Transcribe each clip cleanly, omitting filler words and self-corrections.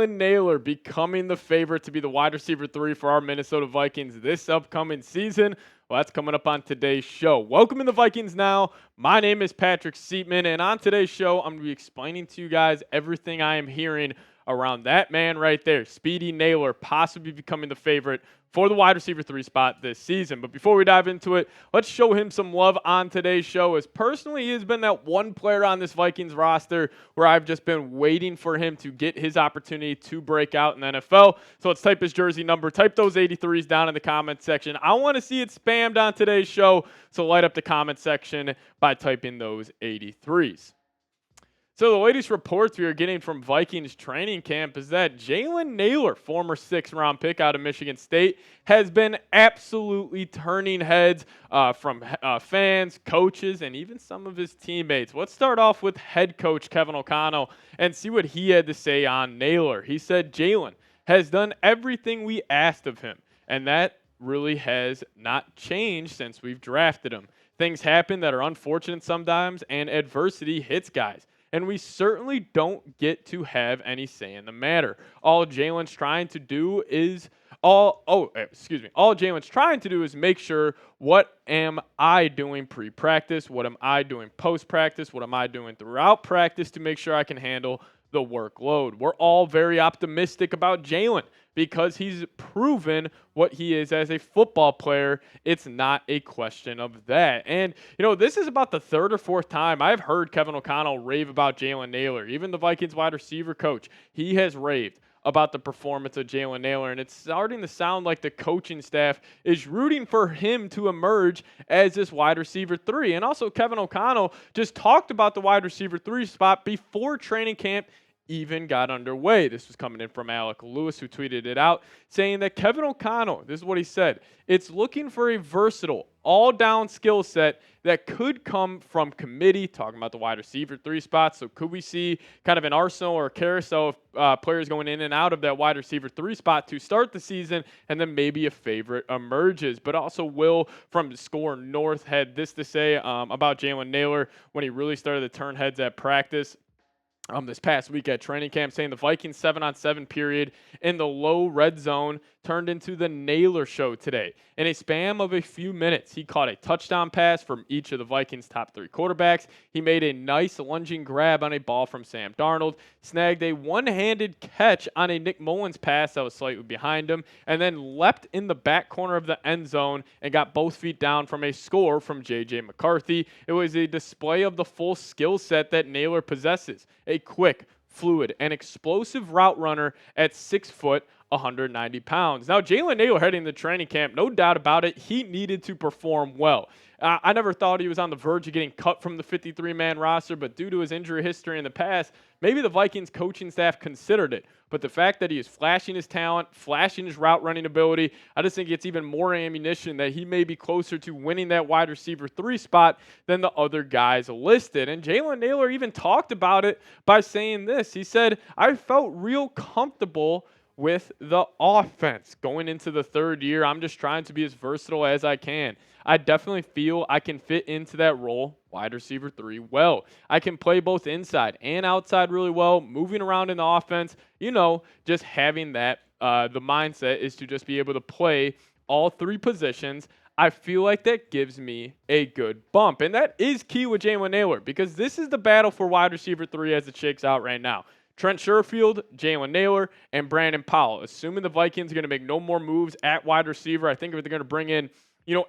Jalen Nailor becoming the favorite to be the wide receiver 3 for our Minnesota Vikings this upcoming season? Well, that's coming up on today's show. Welcome to the Vikings Now. My name is Patrick Siepman, and on today's show, I'm going to be explaining to you guys everything I am hearing around that man right there, Speedy Nailor, possibly becoming the favorite for the wide receiver 3 spot this season. But before we dive into it, let's show him some love on today's show, as personally he has been that one player on this Vikings roster where I've just been waiting for him to get his opportunity to break out in the NFL. So let's type his jersey number, type those 83s down in the comment section. I want to see it spammed on today's show, so light up the comment section by typing those 83s. So the latest reports we are getting from Vikings training camp is that Jalen Nailor, former 6th-round pick out of Michigan State, has been absolutely turning heads from fans, coaches, and even some of his teammates. Let's start off with head coach Kevin O'Connell and see what he had to say on Nailor. He said, "Jalen has done everything we asked of him, and that really has not changed since we've drafted him. Things happen that are unfortunate sometimes, and adversity hits guys. And we certainly don't get to have any say in the matter. All Jalen's trying to do is make sure, what am I doing pre-practice? What am I doing post-practice? What am I doing throughout practice to make sure I can handle the workload?" We're all very optimistic about Jalen because he's proven what he is as a football player. It's not a question of that. And, this is about the third or fourth time I've heard Kevin O'Connell rave about Jalen Nailor. Even the Vikings wide receiver coach, he has raved about the performance of Jalen Nailor, and it's starting to sound like the coaching staff is rooting for him to emerge as this wide receiver 3. And also, Kevin O'Connell just talked about the wide receiver 3 spot before training camp even got underway. This was coming in from Alec Lewis, who tweeted it out, saying that Kevin O'Connell, this is what he said, "It's looking for a versatile, all-down skill set that could come from committee," talking about the wide receiver 3 spots. So could we see kind of an arsenal or a carousel of players going in and out of that wide receiver 3 spot to start the season, and then maybe a favorite emerges? But also Will from SKOL North had this to say about Jalen Nailor when he really started to turn heads at practice this past week at training camp, saying the Vikings 7-on-7 period in the low red zone turned into the Nailor show today. In a span of a few minutes, he caught a touchdown pass from each of the Vikings' top 3 quarterbacks. He made a nice lunging grab on a ball from Sam Darnold, snagged a one-handed catch on a Nick Mullins pass that was slightly behind him, and then leapt in the back corner of the end zone and got both feet down from a score from J.J. McCarthy. It was a display of the full skill set that Nailor possesses. A quick, fluid, and explosive route runner at 6 foot, 190 pounds. Now, Jalen Nailor heading into training camp, no doubt about it, he needed to perform well. I never thought he was on the verge of getting cut from the 53-man roster, but due to his injury history in the past, maybe the Vikings coaching staff considered it. But the fact that he is flashing his talent, flashing his route running ability, I just think it's even more ammunition that he may be closer to winning that wide receiver 3 spot than the other guys listed. And Jalen Nailor even talked about it by saying this. He said, "I felt real comfortable with the offense going into the third year. I'm just trying to be as versatile as I can. I definitely feel I can fit into that role, wide receiver 3, well. I can play both inside and outside really well, moving around in the offense, just having that, the mindset is to just be able to play all 3 positions. I feel like that gives me a good bump." And that is key with Jalen Nailor, because this is the battle for wide receiver 3 as it shakes out right now. Trent Sherfield, Jalen Nailor, and Brandon Powell. Assuming the Vikings are going to make no more moves at wide receiver, I think if they're going to bring in,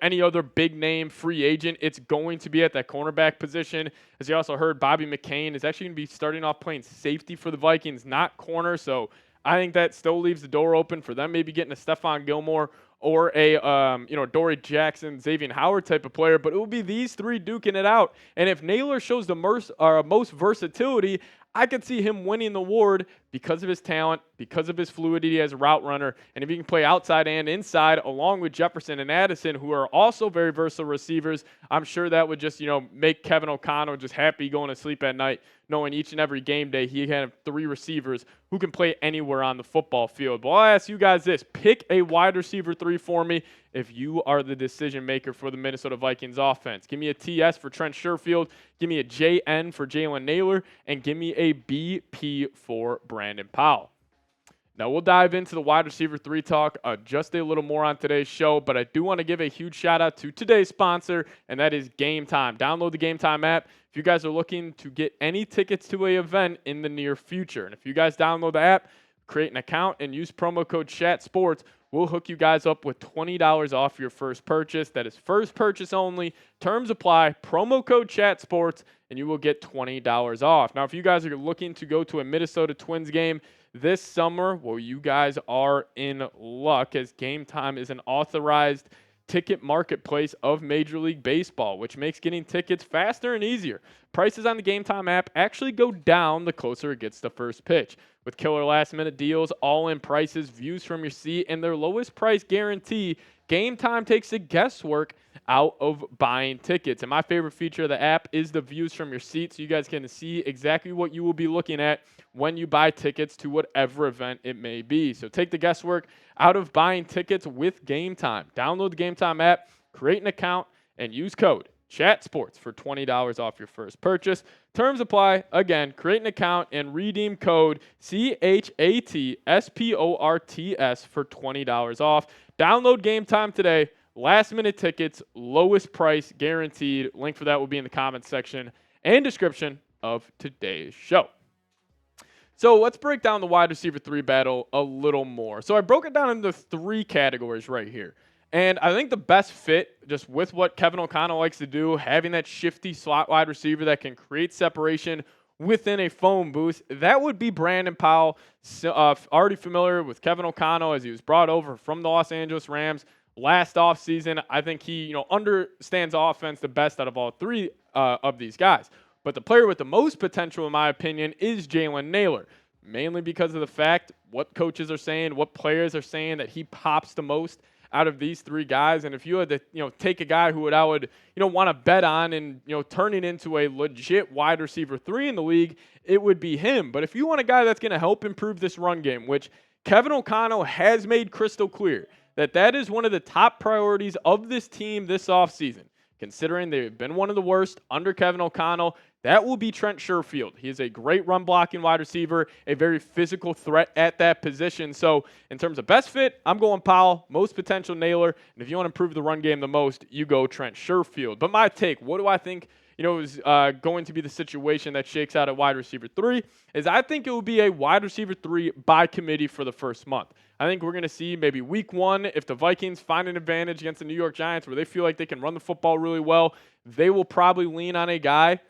any other big name free agent, it's going to be at that cornerback position. As you also heard, Bobby McCain is actually going to be starting off playing safety for the Vikings, not corner. So I think that still leaves the door open for them maybe getting a Stephon Gilmore or a Dory Jackson, Xavier Howard type of player, but it will be these 3 duking it out. And if Nailor shows the most versatility, I could see him winning the award because of his talent, because of his fluidity as a route runner, and if he can play outside and inside along with Jefferson and Addison, who are also very versatile receivers, I'm sure that would just, make Kevin O'Connell just happy going to sleep at night, knowing each and every game day he can have 3 receivers who can play anywhere on the football field. But I'll ask you guys this. Pick a wide receiver 3 for me if you are the decision maker for the Minnesota Vikings offense. Give me a TS for Trent Sherfield, give me a JN for Jalen Nailor, and give me a BP for Brandon Powell. Now, we'll dive into the wide receiver 3 talk just a little more on today's show, but I do want to give a huge shout out to today's sponsor, and that is Game Time. Download the Game Time app if you guys are looking to get any tickets to an event in the near future. And if you guys download the app, create an account, and use promo code CHATSPORTS, we'll hook you guys up with $20 off your first purchase. That is first purchase only. Terms apply. Promo code CHATSPORTS, and you will get $20 off. Now, if you guys are looking to go to a Minnesota Twins game this summer, well, you guys are in luck, as Game Time is an authorized ticket marketplace of Major League Baseball, which makes getting tickets faster and easier. Prices on the Game Time app actually go down the closer it gets to first pitch. With killer last-minute deals, all-in prices, views from your seat, and their lowest price guarantee, Game Time takes the guesswork out of buying tickets. And my favorite feature of the app is the views from your seat, so you guys can see exactly what you will be looking at when you buy tickets to whatever event it may be. So take the guesswork out of buying tickets with Game Time. Download the Game Time app, create an account, and use code CHATSPORTS for $20 off your first purchase. Terms apply. Again, create an account and redeem code CHATSPORTS for $20 off. Download Game Time today. Last minute tickets, lowest price guaranteed. Link for that will be in the comments section and description of today's show. So let's break down the wide receiver 3 battle a little more. So I broke it down into 3 categories right here. And I think the best fit, just with what Kevin O'Connell likes to do, having that shifty slot wide receiver that can create separation within a phone booth, that would be Brandon Powell. Already familiar with Kevin O'Connell as he was brought over from the Los Angeles Rams last offseason. I think he understands offense the best out of all 3 of these guys. But the player with the most potential, in my opinion, is Jalen Nailor, mainly because of the fact what coaches are saying, what players are saying, that he pops the most out of these 3 guys. And if you had to, take a guy who I would, want to bet on and, turning into a legit wide receiver 3 in the league, it would be him. But if you want a guy that's going to help improve this run game, which Kevin O'Connell has made crystal clear that is one of the top priorities of this team this offseason, considering they've been one of the worst under Kevin O'Connell, that will be Trent Sherfield. He is a great run-blocking wide receiver, a very physical threat at that position. So in terms of best fit, I'm going Powell, most potential Nailor. And if you want to improve the run game the most, you go Trent Sherfield. But my take, what do I think is going to be the situation that shakes out at wide receiver 3, is I think it will be a wide receiver 3 by committee for the first month. I think we're going to see maybe week 1, if the Vikings find an advantage against the New York Giants where they feel like they can run the football really well, they will probably lean on a guy,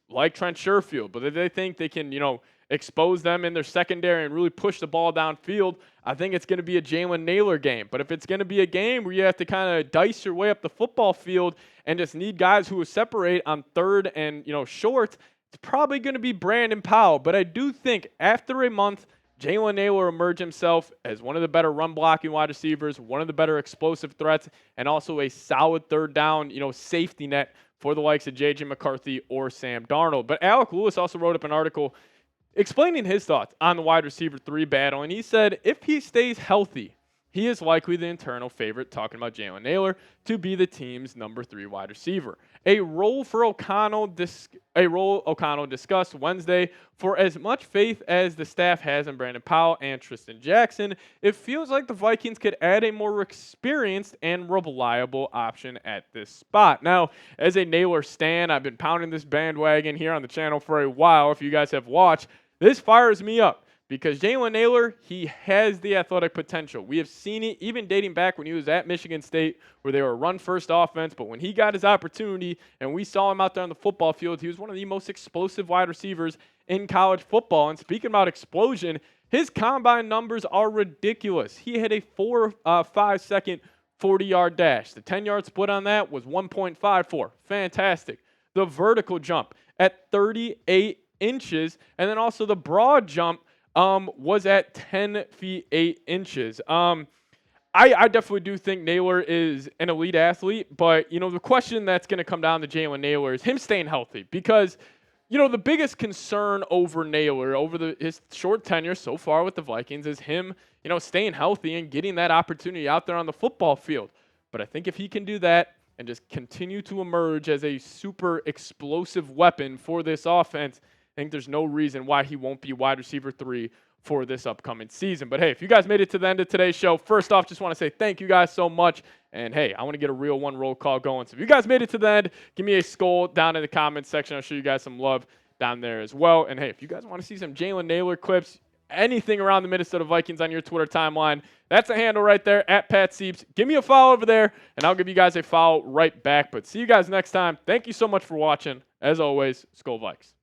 like Trent Sherfield. But if they think they can, expose them in their secondary and really push the ball downfield, I think it's going to be a Jalen Nailor game. But if it's going to be a game where you have to kind of dice your way up the football field and just need guys who will separate on third and, short, it's probably going to be Brandon Powell. But I do think after a month, Jalen Nailor emerged himself as one of the better run-blocking wide receivers, one of the better explosive threats, and also a solid third down, safety net for the likes of J.J. McCarthy or Sam Darnold. But Alec Lewis also wrote up an article explaining his thoughts on the wide receiver 3 battle, and he said if he stays healthy, he is likely the internal favorite, talking about Jalen Nailor, to be the team's number 3 wide receiver. A role O'Connell discussed Wednesday. For as much faith as the staff has in Brandon Powell and Tristan Jackson, it feels like the Vikings could add a more experienced and reliable option at this spot. Now, as a Nailor stan, I've been pounding this bandwagon here on the channel for a while. If you guys have watched, this fires me up. Because Jalen Nailor, he has the athletic potential. We have seen it even dating back when he was at Michigan State, where they were a run-first offense. But when he got his opportunity and we saw him out there on the football field, he was one of the most explosive wide receivers in college football. And speaking about explosion, his combine numbers are ridiculous. He had a 4.5-second 40-yard dash. The 10-yard split on that was 1.54. Fantastic. The vertical jump at 38 inches, and then also the broad jump was at 10 feet 8 inches. I definitely do think Nailor is an elite athlete, but, the question that's going to come down to Jalen Nailor is him staying healthy, because, the biggest concern over Nailor, over his short tenure so far with the Vikings, is him, staying healthy and getting that opportunity out there on the football field. But I think if he can do that and just continue to emerge as a super explosive weapon for this offense, I think there's no reason why he won't be wide receiver 3 for this upcoming season. But hey, if you guys made it to the end of today's show, first off, just want to say thank you guys so much. And hey, I want to get a real one roll call going. So if you guys made it to the end, give me a SKOL down in the comments section. I'll show you guys some love down there as well. And hey, if you guys want to see some Jalen Nailor clips, anything around the Minnesota Vikings on your Twitter timeline, that's a handle right there, at Pat Sieps. Give me a follow over there, and I'll give you guys a follow right back. But see you guys next time. Thank you so much for watching. As always, SKOL Vikes.